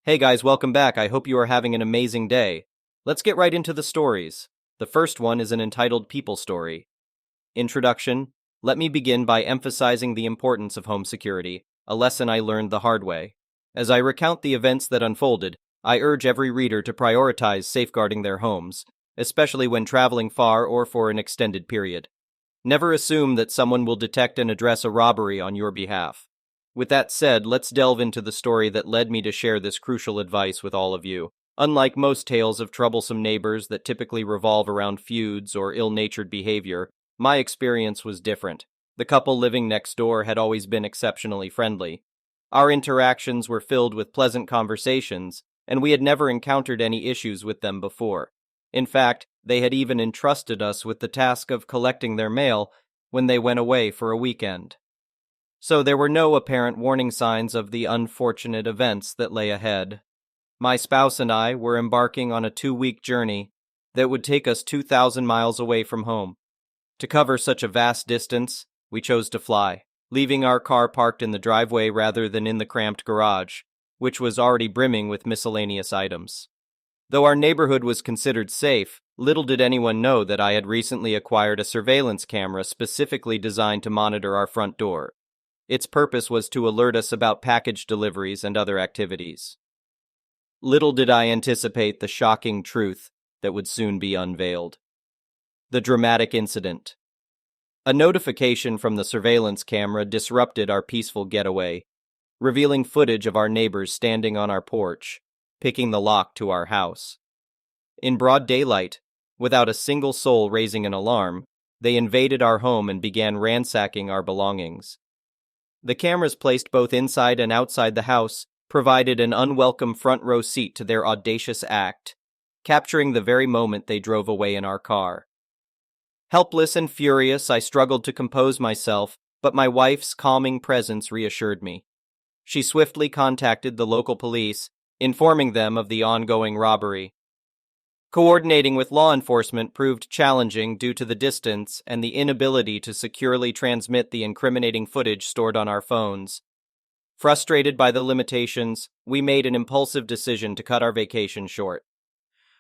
Hey guys, welcome back. I hope you are having an amazing day. Let's get right into the stories. The first one is an entitled People Story. Introduction. Let me begin by emphasizing the importance of home security, a lesson I learned the hard way. As I recount the events that unfolded, I urge every reader to prioritize safeguarding their homes, especially when traveling far or for an extended period. Never assume that someone will detect and address a robbery on your behalf. With that said, let's delve into the story that led me to share this crucial advice with all of you. Unlike most tales of troublesome neighbors that typically revolve around feuds or ill-natured behavior, my experience was different. The couple living next door had always been exceptionally friendly. Our interactions were filled with pleasant conversations, and we had never encountered any issues with them before. In fact, they had even entrusted us with the task of collecting their mail when they went away for a weekend. So there were no apparent warning signs of the unfortunate events that lay ahead. My spouse and I were embarking on a 2-week journey that would take us 2,000 miles away from home. To cover such a vast distance, we chose to fly, leaving our car parked in the driveway rather than in the cramped garage, which was already brimming with miscellaneous items. Though our neighborhood was considered safe, little did anyone know that I had recently acquired a surveillance camera specifically designed to monitor our front door. Its purpose was to alert us about package deliveries and other activities. Little did I anticipate the shocking truth that would soon be unveiled. The dramatic incident. A notification from the surveillance camera disrupted our peaceful getaway, revealing footage of our neighbors standing on our porch, picking the lock to our house. In broad daylight, without a single soul raising an alarm, they invaded our home and began ransacking our belongings. The cameras placed both inside and outside the house provided an unwelcome front row seat to their audacious act, capturing the very moment they drove away in our car. Helpless and furious, I struggled to compose myself, but my wife's calming presence reassured me. She swiftly contacted the local police, informing them of the ongoing robbery. Coordinating with law enforcement proved challenging due to the distance and the inability to securely transmit the incriminating footage stored on our phones. Frustrated by the limitations, we made an impulsive decision to cut our vacation short.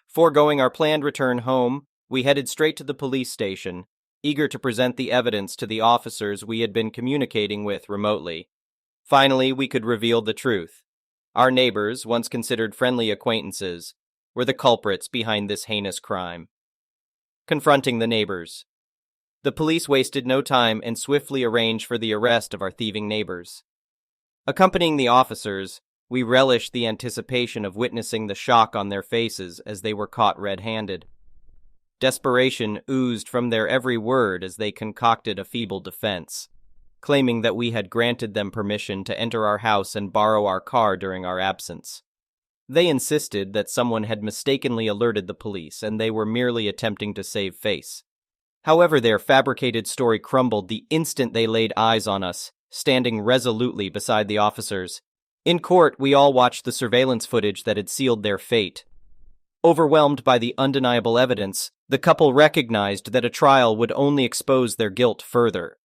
Foregoing our planned return home, we headed straight to the police station, eager to present the evidence to the officers we had been communicating with remotely. Finally, we could reveal the truth. Our neighbors, once considered friendly acquaintances, were the culprits behind this heinous crime. Confronting the neighbors. The police wasted no time and swiftly arranged for the arrest of our thieving neighbors. Accompanying the officers, we relished the anticipation of witnessing the shock on their faces as they were caught red-handed. Desperation oozed from their every word as they concocted a feeble defense, claiming that we had granted them permission to enter our house and borrow our car during our absence. They insisted that someone had mistakenly alerted the police and they were merely attempting to save face. However, their fabricated story crumbled the instant they laid eyes on us, standing resolutely beside the officers. In court, we all watched the surveillance footage that had sealed their fate. Overwhelmed by the undeniable evidence, the couple recognized that a trial would only expose their guilt further.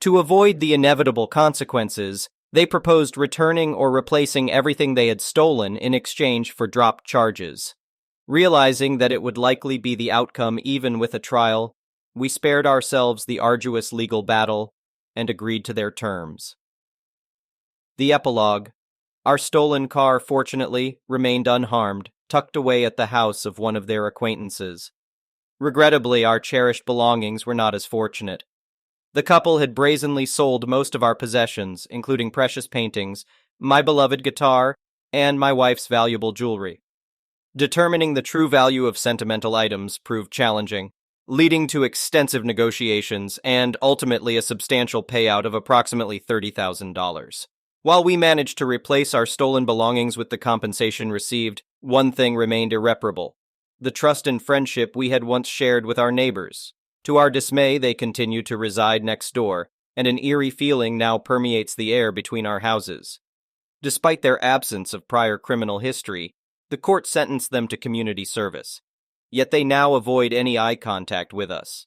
To avoid the inevitable consequences, they proposed returning or replacing everything they had stolen in exchange for dropped charges. Realizing that it would likely be the outcome even with a trial, we spared ourselves the arduous legal battle and agreed to their terms. The epilogue. Our stolen car, fortunately, remained unharmed, tucked away at the house of one of their acquaintances. Regrettably, our cherished belongings were not as fortunate. The couple had brazenly sold most of our possessions, including precious paintings, my beloved guitar, and my wife's valuable jewelry. Determining the true value of sentimental items proved challenging, leading to extensive negotiations and ultimately a substantial payout of approximately $30,000. While we managed to replace our stolen belongings with the compensation received, one thing remained irreparable: the trust and friendship we had once shared with our neighbors. To our dismay, they continue to reside next door, and an eerie feeling now permeates the air between our houses. Despite their absence of prior criminal history, the court sentenced them to community service, yet they now avoid any eye contact with us.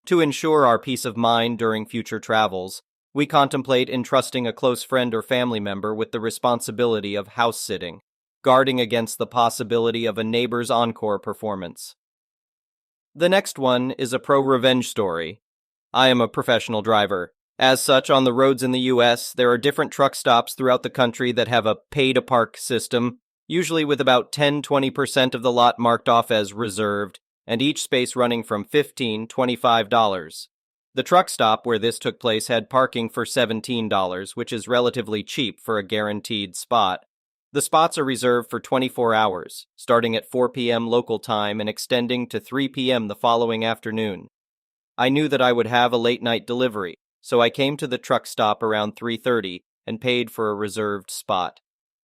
To ensure our peace of mind during future travels, We contemplate entrusting a close friend or family member with the responsibility of house sitting, guarding against the possibility of a neighbor's encore performance. The next one is a pro-revenge story. I am a professional driver. As such, on the roads in the US, there are different truck stops throughout the country that have a pay-to-park system, usually with about 10-20% of the lot marked off as reserved, and each space running from $15-25. The truck stop where this took place had parking for $17, which is relatively cheap for a guaranteed spot. The spots are reserved for 24 hours, starting at 4 p.m. local time and extending to 3 p.m. the following afternoon. I knew that I would have a late-night delivery, so I came to the truck stop around 3:30 and paid for a reserved spot.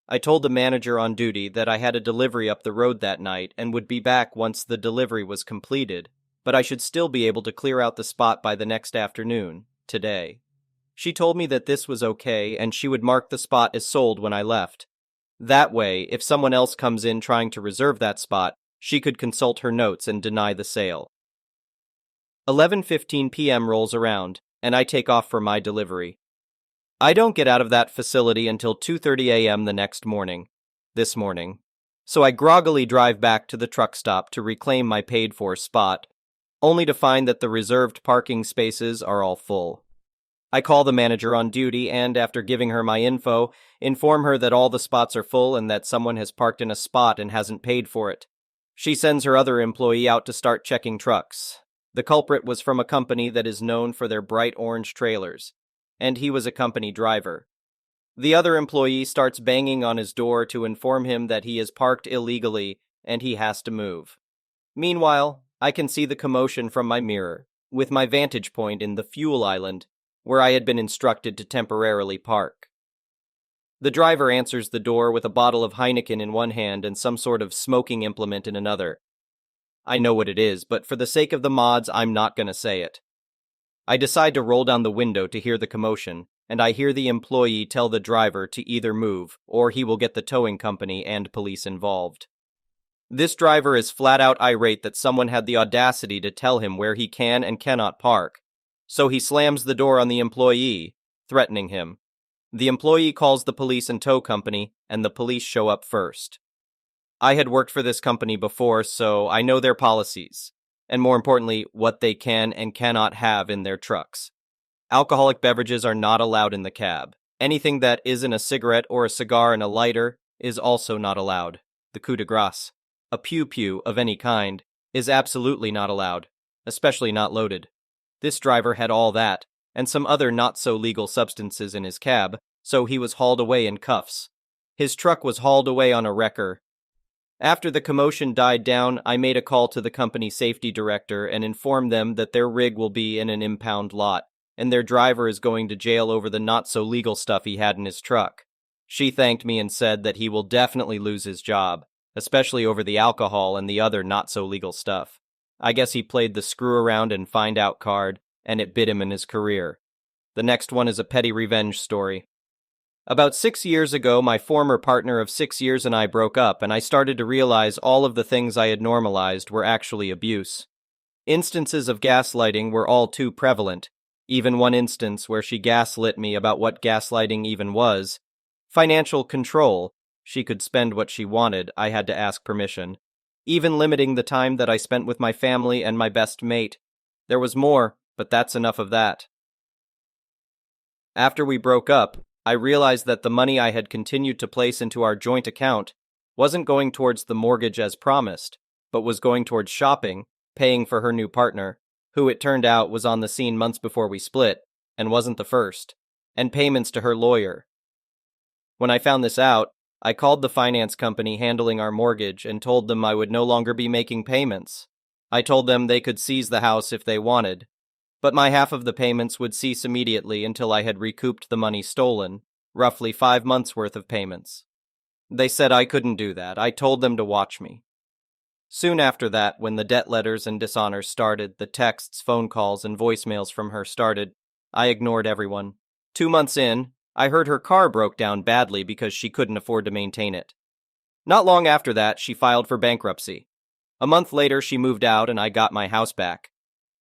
I told the manager on duty that I had a delivery up the road that night and would be back once the delivery was completed, but I should still be able to clear out the spot by the next afternoon, today. She told me that this was okay and she would mark the spot as sold when I left. That way, if someone else comes in trying to reserve that spot, she could consult her notes and deny the sale. 11:15 p.m. rolls around, and I take off for my delivery. I don't get out of that facility until 2:30 a.m. the next morning, this morning, so I groggily drive back to the truck stop to reclaim my paid-for spot, only to find that the reserved parking spaces are all full. I call the manager on duty and, after giving her my info, inform her that all the spots are full and that someone has parked in a spot and hasn't paid for it. She sends her other employee out to start checking trucks. The culprit was from a company that is known for their bright orange trailers, and he was a company driver. The other employee starts banging on his door to inform him that he is parked illegally and he has to move. Meanwhile, I can see the commotion from my mirror, with my vantage point in the fuel island, where I had been instructed to temporarily park. The driver answers the door with a bottle of Heineken in one hand and some sort of smoking implement in another. I know what it is, but for the sake of the mods, I'm not going to say it. I decide to roll down the window to hear the commotion, and I hear the employee tell the driver to either move, or he will get the towing company and police involved. This driver is flat out irate that someone had the audacity to tell him where he can and cannot park, so he slams the door on the employee, threatening him. The employee calls the police and tow company, and the police show up first. I had worked for this company before, so I know their policies, and more importantly, what they can and cannot have in their trucks. Alcoholic beverages are not allowed in the cab. Anything that isn't a cigarette or a cigar and a lighter is also not allowed. The coup de grace. A pew-pew of any kind is absolutely not allowed, especially not loaded. This driver had all that, and some other not-so-legal substances in his cab, so he was hauled away in cuffs. His truck was hauled away on a wrecker. After the commotion died down, I made a call to the company safety director and informed them that their rig will be in an impound lot, and their driver is going to jail over the not-so-legal stuff he had in his truck. She thanked me and said that he will definitely lose his job, especially over the alcohol and the other not-so-legal stuff. I guess he played the screw-around-and-find-out card, and it bit him in his career. The next one is a petty revenge story. About 6 years ago, my former partner of 6 years and I broke up, and I started to realize all of the things I had normalized were actually abuse. Instances of gaslighting were all too prevalent, even one instance where she gaslit me about what gaslighting even was. Financial control. She could spend what she wanted, I had to ask permission. Even limiting the time that I spent with my family and my best mate. There was more, but that's enough of that. After we broke up, I realized that the money I had continued to place into our joint account wasn't going towards the mortgage as promised, but was going towards shopping, paying for her new partner, who it turned out was on the scene months before we split, and wasn't the first, and payments to her lawyer. When I found this out, I called the finance company handling our mortgage and told them I would no longer be making payments. I told them they could seize the house if they wanted, but my half of the payments would cease immediately until I had recouped the money stolen, roughly 5 months' worth of payments. They said I couldn't do that. I told them to watch me. Soon after that, when the debt letters and dishonors started, the texts, phone calls, and voicemails from her started, I ignored everyone. 2 months in, I heard her car broke down badly because she couldn't afford to maintain it. Not long after that, she filed for bankruptcy. A month later, she moved out and I got my house back.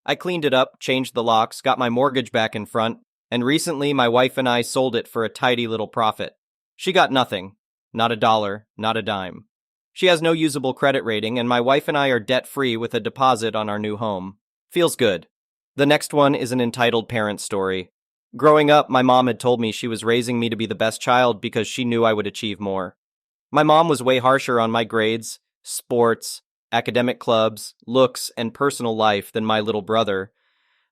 I cleaned it up, changed the locks, got my mortgage back in front, And recently my wife and I sold it for a tidy little profit. She got nothing. Not a dollar, not a dime. She has no usable credit rating, and my wife and I are debt-free with a deposit on our new home. Feels good. The next one is an entitled parent story. Growing up, my mom had told me she was raising me to be the best child because she knew I would achieve more. My mom was way harsher on my grades, sports, academic clubs, looks, and personal life than my little brother.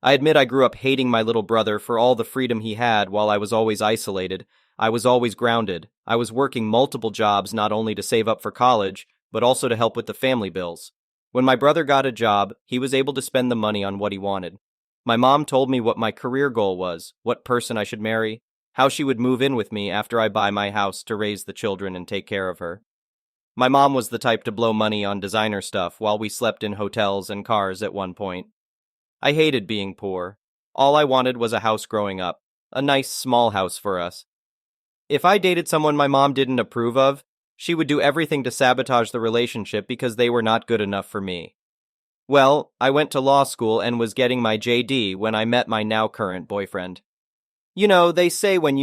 I admit I grew up hating my little brother for all the freedom he had while I was always isolated. I was always grounded. I was working multiple jobs not only to save up for college, but also to help with the family bills. When my brother got a job, he was able to spend the money on what he wanted. My mom told me what my career goal was, what person I should marry, how she would move in with me after I buy my house to raise the children and take care of her. My mom was the type to blow money on designer stuff while we slept in hotels and cars at one point. I hated being poor. All I wanted was a house growing up, a nice small house for us. If I dated someone my mom didn't approve of, she would do everything to sabotage the relationship because they were not good enough for me. Well, I went to law school and was getting my JD when I met my now current boyfriend. They say when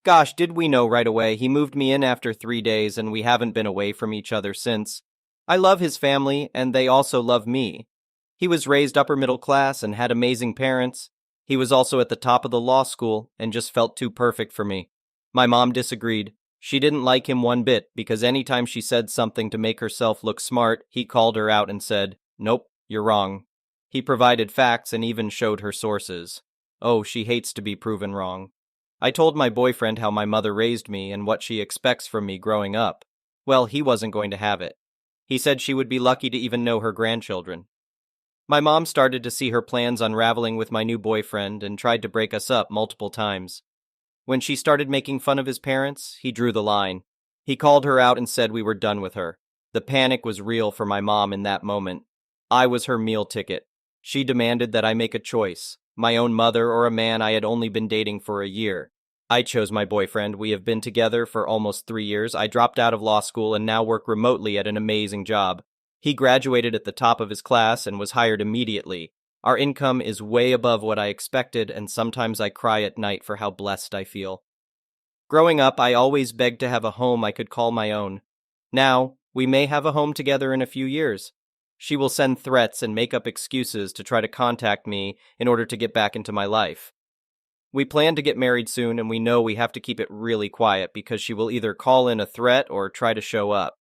gosh, did we know right away? He moved me in after 3 days and we haven't been away from each other since. I love his family and they also love me. He was raised upper middle class and had amazing parents. He was also at the top of the law school and just felt too perfect for me. My mom disagreed. She didn't like him one bit because anytime she said something to make herself look smart, he called her out and said, "Nope, you're wrong." He provided facts and even showed her sources. Oh, she hates to be proven wrong. I told my boyfriend how my mother raised me and what she expects from me growing up. Well, he wasn't going to have it. He said she would be lucky to even know her grandchildren. My mom started to see her plans unraveling with my new boyfriend and tried to break us up multiple times. When she started making fun of his parents, he drew the line. He called her out and said we were done with her. The panic was real for my mom in that moment. I was her meal ticket. She demanded that I make a choice, my own mother or a man I had only been dating for a year. I chose my boyfriend. We have been together for almost 3 years. I dropped out of law school and now work remotely at an amazing job. He graduated at the top of his class and was hired immediately. Our income is way above what I expected, and sometimes I cry at night for how blessed I feel. Growing up, I always begged to have a home I could call my own. Now, we may have a home together in a few years. She will send threats and make up excuses to try to contact me in order to get back into my life. We plan to get married soon, and we know we have to keep it really quiet because she will either call in a threat or try to show up.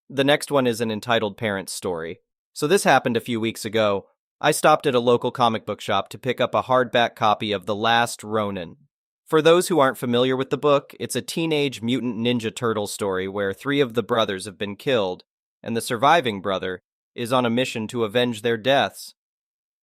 The next one is an entitled parent story. So this happened a few weeks ago. I stopped at a local comic book shop to pick up a hardback copy of The Last Ronin. For those who aren't familiar with the book, it's a teenage mutant ninja turtle story where 3 of the brothers have been killed, and the surviving brother is on a mission to avenge their deaths.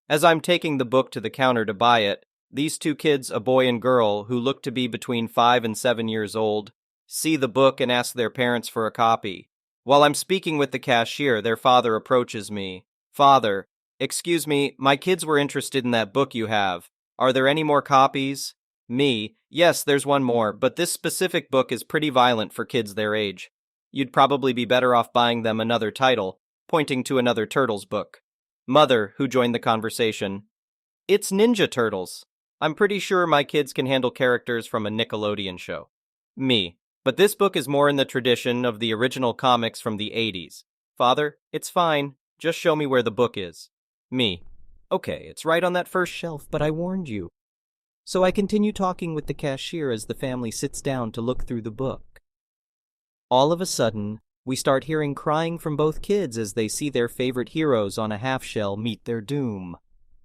As I'm taking the book to the counter to buy it, these 2 kids, a boy and girl, who look to be between 5 and 7 years old, see the book and ask their parents for a copy. While I'm speaking with the cashier, their father approaches me. "Father, excuse me, my kids were interested in that book you have. Are there any more copies?" Me, "Yes, there's one more, but this specific book is pretty violent for kids their age. You'd probably be better off buying them another title," pointing to another Turtles book. Mother, who joined the conversation, "It's Ninja Turtles. I'm pretty sure my kids can handle characters from a Nickelodeon show." Me, "But this book is more in the tradition of the original comics from the 80s. Father, it's fine. Just show me where the book is." Me, "Okay, it's right on that first shelf, but I warned you." So I continue talking with the cashier as the family sits down to look through the book. All of a sudden, we start hearing crying from both kids as they see their favorite heroes on a half-shell meet their doom.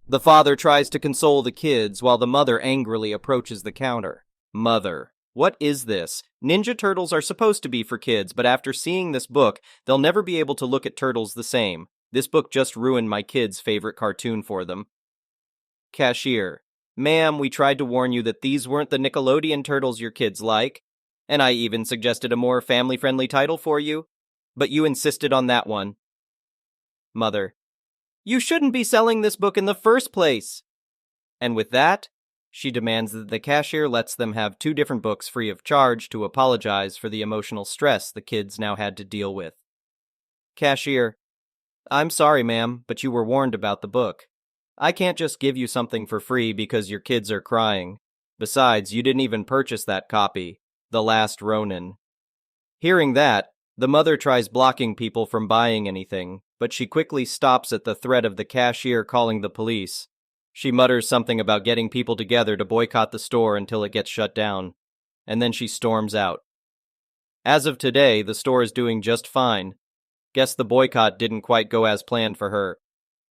The father tries to console the kids while the mother angrily approaches the counter. "Mother, what is this? Ninja Turtles are supposed to be for kids, but after seeing this book, they'll never be able to look at turtles the same. This book just ruined my kids' favorite cartoon for them." Cashier, "Ma'am, we tried to warn you that these weren't the Nickelodeon turtles your kids like, and I even suggested a more family-friendly title for you, but you insisted on that one." Mother, "You shouldn't be selling this book in the first place." And with that, she demands that the cashier lets them have 2 different books free of charge to apologize for the emotional stress the kids now had to deal with. Cashier, "I'm sorry, ma'am, but you were warned about the book." I can't just give you something for free because your kids are crying. Besides, you didn't even purchase that copy, The Last Ronin. Hearing that, the mother tries blocking people from buying anything, but she quickly stops at the threat of the cashier calling the police. She mutters something about getting people together to boycott the store until it gets shut down, and then she storms out. As of today, the store is doing just fine. Guess the boycott didn't quite go as planned for her.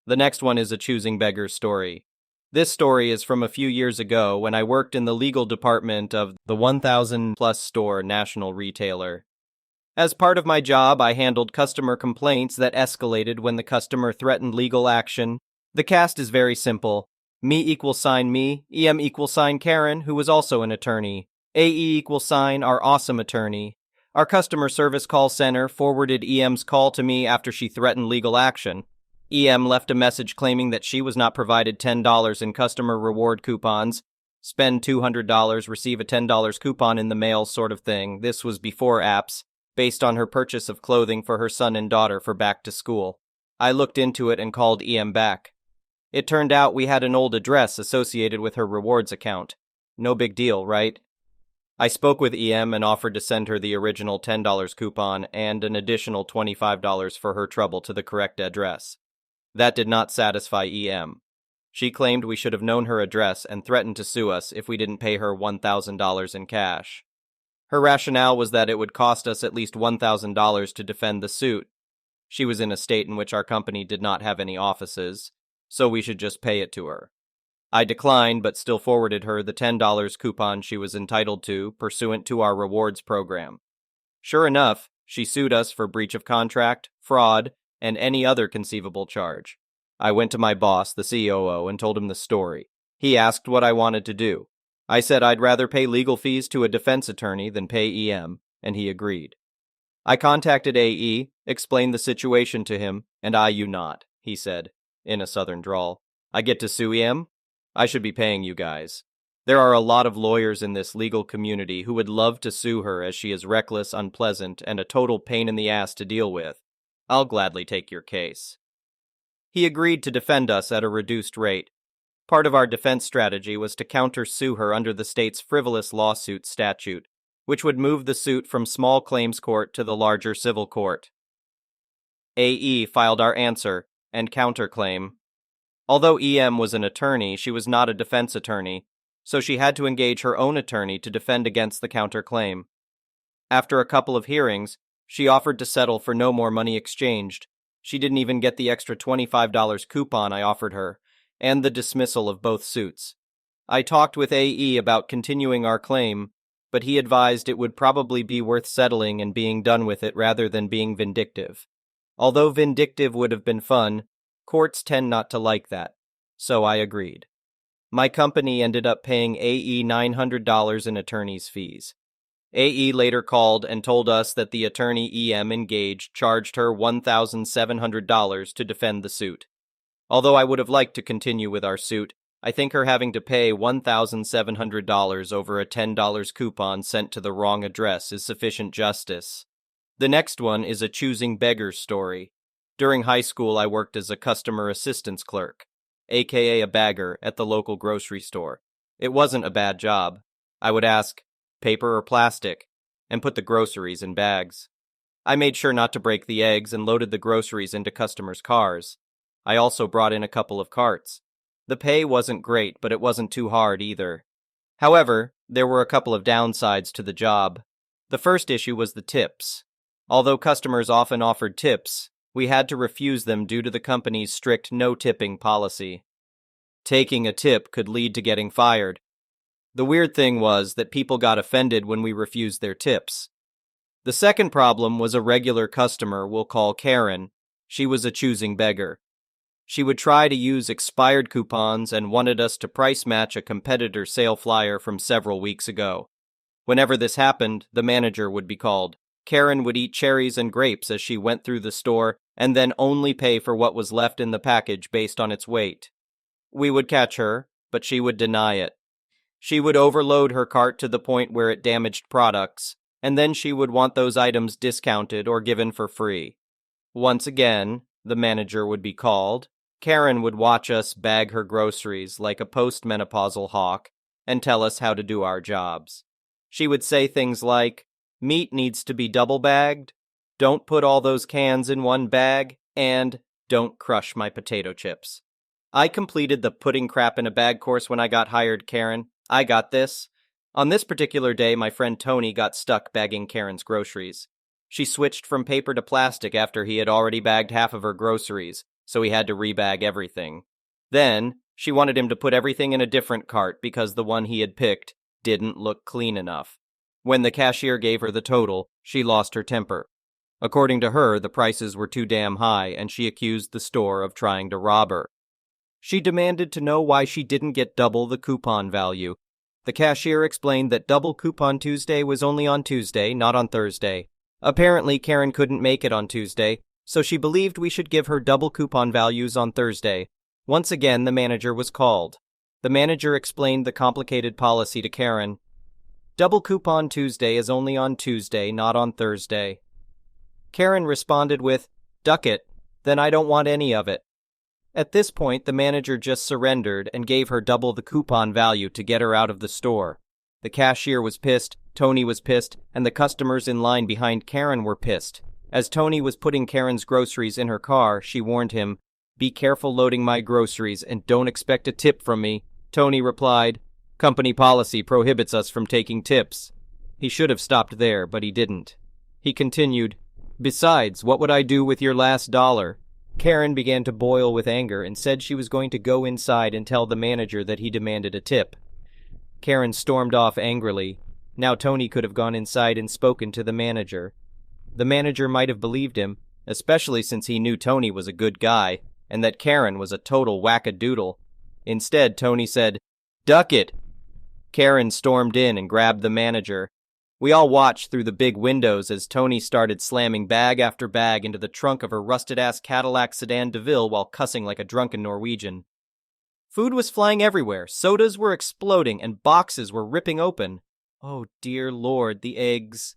The next one is a choosing beggar's story. This story is from a few years ago when I worked in the legal department of the 1,000-plus store national retailer. As part of my job, I handled customer complaints that escalated when the customer threatened legal action. The cast is very simple. Me =me, EM Karen, who was also an attorney. AE our awesome attorney. Our customer service call center forwarded EM's call to me after she threatened legal action. EM left a message claiming that she was not provided $10 in customer reward coupons. Spend $200, receive a $10 coupon in the mail sort of thing. This was before apps, based on her purchase of clothing for her son and daughter for back to school. I looked into it and called EM back. It turned out we had an old address associated with her rewards account. No big deal, right? I spoke with EM and offered to send her the original $10 coupon and an additional $25 for her trouble to the correct address. That did not satisfy EM. She claimed we should have known her address and threatened to sue us if we didn't pay her $1,000 in cash. Her rationale was that it would cost us at least $1,000 to defend the suit. She was in a state in which our company did not have any offices, so we should just pay it to her. I declined, but still forwarded her the $10 coupon she was entitled to pursuant to our rewards program. Sure enough, she sued us for breach of contract, fraud, and any other conceivable charge. I went to my boss, the COO, and told him the story. He asked what I wanted to do. I said I'd rather pay legal fees to a defense attorney than pay EM, and he agreed. I contacted AE, explained the situation to him, and you not, he said, in a southern drawl. I get to sue EM? I should be paying you guys. There are a lot of lawyers in this legal community who would love to sue her as she is reckless, unpleasant, and a total pain in the ass to deal with. I'll gladly take your case. He agreed to defend us at a reduced rate. Part of our defense strategy was to counter-sue her under the state's frivolous lawsuit statute, which would move the suit from small claims court to the larger civil court. AE filed our answer and counterclaim. Although EM was an attorney, she was not a defense attorney, so she had to engage her own attorney to defend against the counterclaim. After a couple of hearings, she offered to settle for no more money exchanged. She didn't even get the extra $25 coupon I offered her, and the dismissal of both suits. I talked with AE about continuing our claim, but he advised it would probably be worth settling and being done with it rather than being vindictive. Although vindictive would have been fun, courts tend not to like that, so I agreed. My company ended up paying AE $900 in attorney's fees. AE later called and told us that the attorney EM engaged charged her $1,700 to defend the suit. Although I would have liked to continue with our suit, I think her having to pay $1,700 over a $10 coupon sent to the wrong address is sufficient justice. The next one is a choosing beggar's story. During high school, I worked as a customer assistance clerk, aka a bagger, at the local grocery store. It wasn't a bad job. I would ask, paper or plastic, and put the groceries in bags. I made sure not to break the eggs and loaded the groceries into customers' cars. I also brought in a couple of carts. The pay wasn't great, but it wasn't too hard either. However, there were a couple of downsides to the job. The first issue was the tips. Although customers often offered tips, we had to refuse them due to the company's strict no-tipping policy. Taking a tip could lead to getting fired. The weird thing was that people got offended when we refused their tips. The second problem was a regular customer we'll call Karen. She was a choosing beggar. She would try to use expired coupons and wanted us to price match a competitor sale flyer from several weeks ago. Whenever this happened, the manager would be called. Karen would eat cherries and grapes as she went through the store and then only pay for what was left in the package based on its weight. We would catch her, but she would deny it. She would overload her cart to the point where it damaged products, and then she would want those items discounted or given for free. Once again, the manager would be called. Karen would watch us bag her groceries like a postmenopausal hawk and tell us how to do our jobs. She would say things like, "Meat needs to be double bagged," "Don't put all those cans in one bag," and "Don't crush my potato chips." I completed the putting crap in a bag course when I got hired, Karen. I got this. On this particular day, my friend Tony got stuck bagging Karen's groceries. She switched from paper to plastic after he had already bagged half of her groceries, so he had to rebag everything. Then, she wanted him to put everything in a different cart because the one he had picked didn't look clean enough. When the cashier gave her the total, she lost her temper. According to her, the prices were too damn high, and she accused the store of trying to rob her. She demanded to know why she didn't get double the coupon value. The cashier explained that Double Coupon Tuesday was only on Tuesday, not on Thursday. Apparently, Karen couldn't make it on Tuesday, so she believed we should give her double coupon values on Thursday. Once again, the manager was called. The manager explained the complicated policy to Karen. Double Coupon Tuesday is only on Tuesday, not on Thursday. Karen responded with, "Duck it, then I don't want any of it." At this point, the manager just surrendered and gave her double the coupon value to get her out of the store. The cashier was pissed, Tony was pissed, and the customers in line behind Karen were pissed. As Tony was putting Karen's groceries in her car, she warned him, "Be careful loading my groceries and don't expect a tip from me." Tony replied, "Company policy prohibits us from taking tips." He should have stopped there, but he didn't. He continued, "Besides, what would I do with your last dollar?" Karen began to boil with anger and said she was going to go inside and tell the manager that he demanded a tip. Karen stormed off angrily. Now Tony could have gone inside and spoken to the manager. The manager might have believed him, especially since he knew Tony was a good guy, and that Karen was a total wackadoodle. Instead, Tony said, "Duck it!" Karen stormed in and grabbed the manager. We all watched through the big windows as Tony started slamming bag after bag into the trunk of her rusted-ass Cadillac sedan DeVille while cussing like a drunken Norwegian. Food was flying everywhere, sodas were exploding, and boxes were ripping open. Oh dear Lord, the eggs.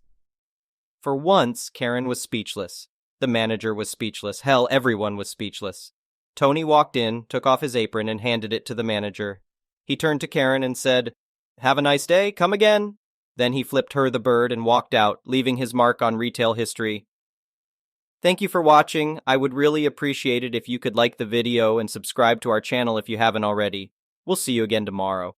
For once, Karen was speechless. The manager was speechless. Hell, everyone was speechless. Tony walked in, took off his apron, and handed it to the manager. He turned to Karen and said, "Have a nice day, come again." Then he flipped her the bird and walked out, leaving his mark on retail history. Thank you for watching. I would really appreciate it if you could like the video and subscribe to our channel if you haven't already. We'll see you again tomorrow.